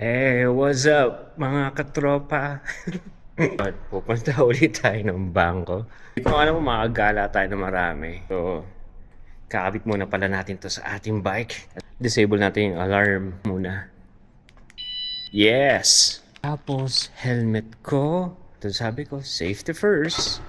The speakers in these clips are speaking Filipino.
What's up mga katropa? At pupunta ulit tayo ng bangko. Hindi ko alam kung makagala tayo na marami. So, kakabit muna pala natin to sa ating bike. Disable natin yung alarm muna. Yes! Tapos, helmet ko. Ito sabi ko, safety first.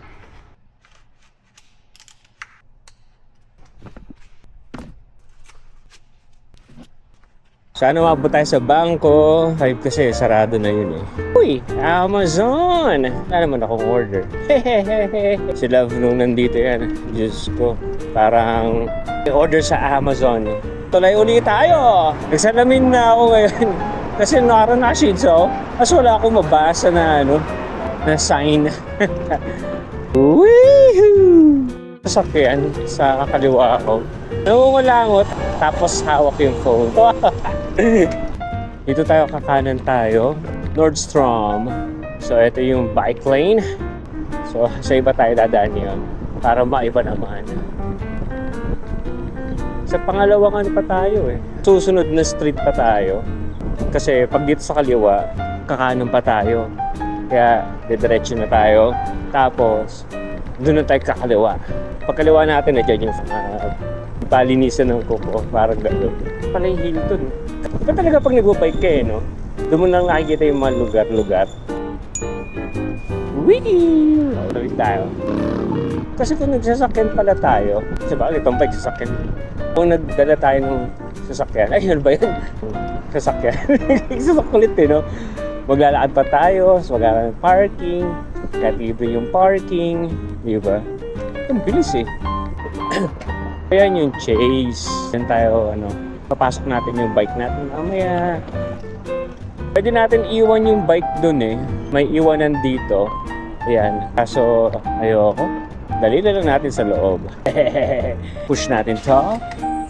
Sana mabot tayo sa bangko. 5 kasi, sarado na yun eh. Uy, Amazon! Wala naman akong order. Si Love nung nandito yan. Diyos ko, parang order sa Amazon. Tulay uli tayo! Nagsalamin na ako ngayon. Kasi naka-shades kasi wala akong mabasa na na sign. Woohoo! Sasakyan sa kaliwa ko. Nangungulangot, tapos hawak yung phone. Dito tayo, kakanan tayo. Nordstrom. So, ito yung bike lane. So, sa iba tayo dadaan yun. Para maiba naman. Sa pangalawang pa tayo eh. Susunod na street pa tayo. Kasi pag dito sa kaliwa, kakanan pa tayo. Kaya, didiretso na tayo. Tapos, doon na tayo kakaliwa. Pagkaliwa natin na dyan yung palinisan ng kuko. Parang gano'n. Pala yung Hilton. Iba talaga pag nag-bike ka no? Doon mo lang nakikita yung mga lugar-lugar. Whee! Ulit tayo. Kasi kung nagsasakyan pala tayo, kasi bakit itong bike sasakyan? Kung nagdala tayo ng sasakyan, ay ano ba yun? Sasakyan. Sasakulit no? Maglalakad pa tayo, so maglalakad ng parking, kahit libre yung parking, di ba? Ang bilis eh. Ayan yung Chase. Yan tayo, papasok natin yung bike natin mamaya. Pwede natin iwan yung bike dun eh. May iwanan dito. Ayan. Kaso, ayoko. Dali na lang natin sa loob. Push natin to.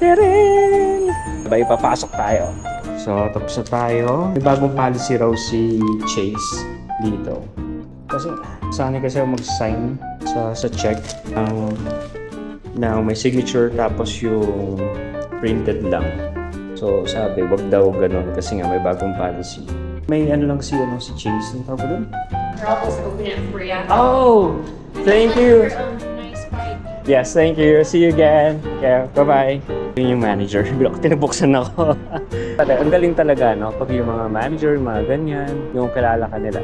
Teren! Sabay, papasok tayo. So, tapos na tayo. May bagong policy raw si Chase dito. Kasi, sana kasi mag-sign sa check na may signature tapos yung printed lang. So sabi, wag daw ganun kasi nga may bagong policy. May lang si Chase. Ano pa ba doon? They're almost open at 3 after. Oh! Thank you! Nice bike. Yes, thank you. See you again. Yeah, bye-bye. Yun yung manager. Tinabuksan ako. Ang galing talaga, no? Pag yung mga manager, mga ganyan, yung kilala ka nila.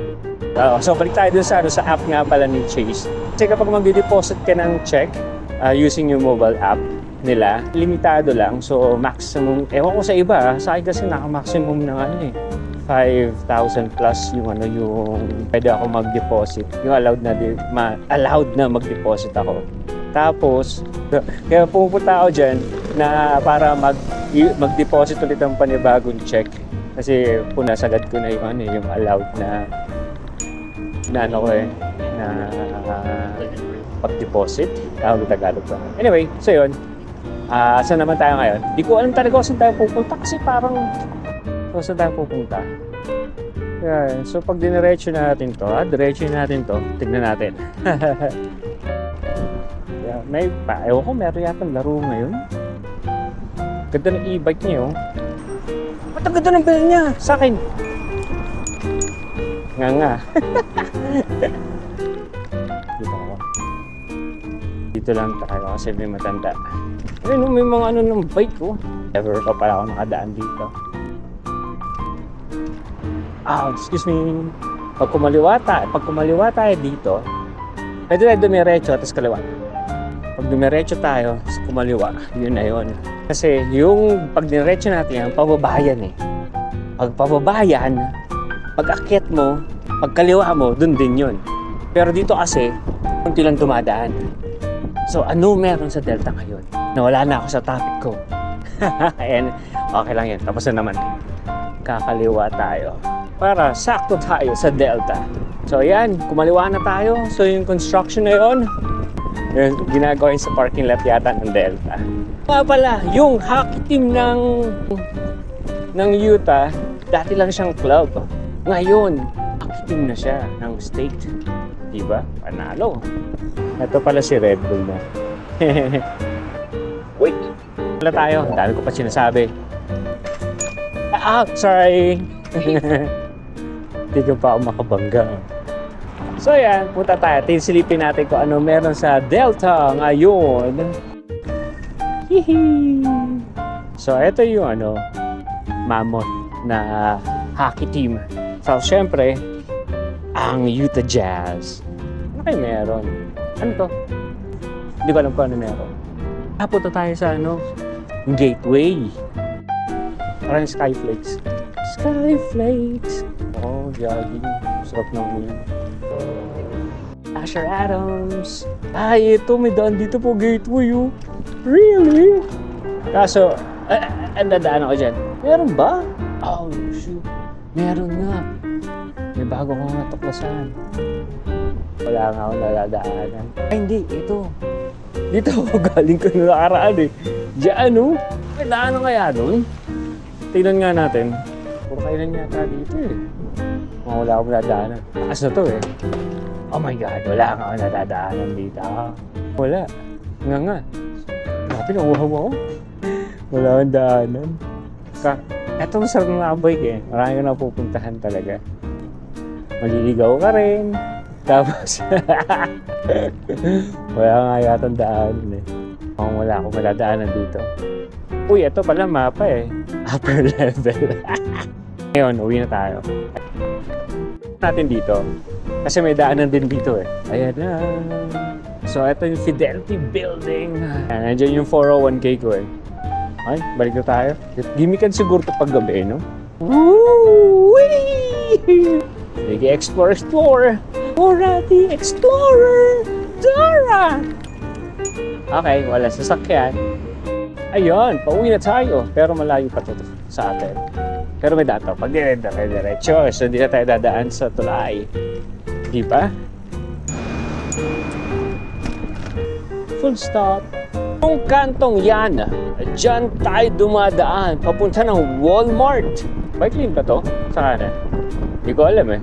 So balik tayo dun sa app nga pala ni Chase. Kasi kapag mag-deposit ka ng check, using yung mobile app nila, limitado lang. So, maximum, ewan ko sa iba, sa akin kasi naka-maximum ng 5,000 plus yung yung pwede ako mag-deposit. Yung allowed na mag-deposit ako. Tapos, kaya pupunta ako dyan na para mag-deposit ulit ng panibagong check. Kasi punasagad ko na yung allowed na pag-deposit. Tagalog ba? Anyway, so yun. Saan naman tayo ngayon? Di ko alam talaga kung saan tayo pupunta kasi parang saan tayo pupunta. Yeah, so pag diniretso natin to, tignan natin. Yeah, ewan ko, meron yata laro ngayon. Ganda ng e-bike niya, oh. Ba't ang ganda ng bell niya? Sa akin. Nga. Dito lang tayo kasi may matanda. Ayun, may mga ng bike ko. Ever pa pala ako nakadaan dito. Excuse me. Pag kumaliwa tayo dito, pwede tayo dumiretso at kaliwa. Pag dumiretso tayo, kumaliwa, yun na yun. Kasi yung pag diretso natin yan, pababayan eh. Pag pababayan, pag akyat mo, pag kaliwa mo, dun din yun. Pero dito kasi, kunti lang dumadaan. So, ano meron sa Delta ngayon? Nawala na ako sa topic ko. And, okay lang yan. Tapos na naman. Kakaliwa tayo. Para sakto tayo sa Delta. So, yan. Kumaliwa na tayo. So, yung construction na yun, ginagawa yun sa parking lot yata ng Delta. Kaya pala, yung hockey team ng Utah, dati lang siyang club. Ngayon, hockey team na siya ng state. Diba? Panalo. Ito pala si Red Bull na. Wait. Wala tayo. Ang dami ko pa sinasabi. Sorry. Hindi ka pa ako makabangga. So yan, punta tayo. Silipin natin kung ano meron sa Delta ngayon. Hihi! So ito yung mammoth na hockey team. So syempre, ang Utah Jazz. Ano kayo meron? Ano to? Hindi ko alam kung ano meron. Punta tayo sa Gateway. Parang Skyflakes. Skyflakes! Oh, jogging. Sarap ng ulan. Asher Adams. Ay, ito. May daan dito po. Gateway, oh. Really? Kaso, ang dadaan ako dyan. Meron ba? Oh, shoot. Meron nga. May bago kong natuklasan. Wala nga akong nadadaanan. Ay, hindi. Ito. Dito ako galing ko na nakaraan eh. Diyan, oh. May daan kaya doon? Tingnan nga natin. Puro kainan yata dito eh. Wala akong nadadaanan. Taas na to eh. Oh my God, wala nga akong nadadaanan dito. Wala. Nga. Grabe, nauuhaw ako. Wala akong daanan. Eto masarap ng bike eh. Marami ka na pupuntahan talaga. Maliligaw ka rin. Tapos, wala nga yata daanan eh. Kung wala akong madadaanan dito. Uy, ito pala mapa eh. Upper level. Ngayon, uwi na tayo. Natin dito. Kasi may daanan din dito eh. Ayan na. So, ito yung Fidelity Building. Ayan, nandiyan yung 401k ko eh. Ay, balik na tayo. Gimikan siguro ito pag gabi, no? Woo-wee! Sige, explore! Dora the Explorer! Dora! Okay, wala sasakyan. Ayun, pauwi na tayo. Pero malayo pa ito sa atin. Pero may daan to. Pag diretso, so hindi na tayo dadaan sa tulay. Di ba? Full stop. Kung kantong yan, dyan tayo dumadaan. Papunta ng Walmart. Bike lane ba to? Sa kanan? Hindi ko alam eh.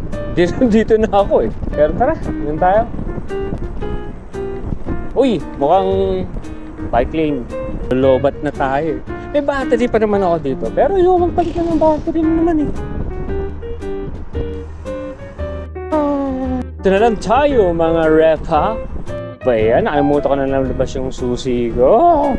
Dito na ako eh. Pero tara, yun tayo. Uy, mukhang bike lane. Lobat na tayo. May battery pa naman ako dito. Pero yung magpalit na ng battery naman eh. Ito na lang tayo mga rep ha. Ba yan? Nakalimutan ko na nalabas yung susi ko.